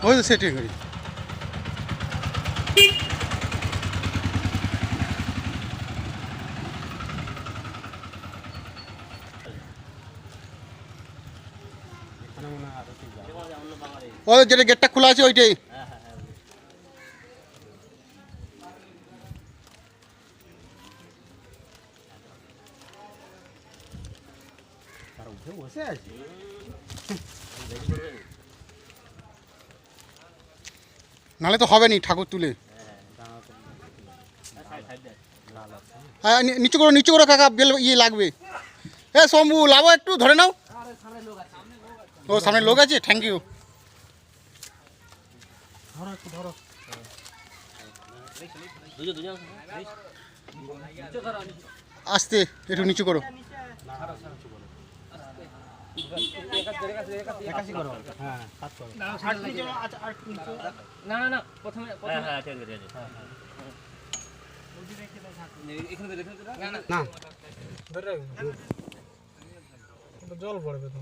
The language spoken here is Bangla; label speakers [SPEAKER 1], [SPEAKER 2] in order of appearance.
[SPEAKER 1] ওই তো সেটি গাড়ি। ওই যেটা গেটটা খোলা আছে ওইটাই। নাহলে তো হবে নি ঠাকুর তুলে। হ্যাঁ নিচু করো কাকা, বেল ইয়ে লাগবে। এ শম্ভু লাভো একটু ধরে নাও। ও সামনে লোক আছে, থ্যাংক ইউ। আস্তে একটু নিচু করো।
[SPEAKER 2] জল পড়বে তো।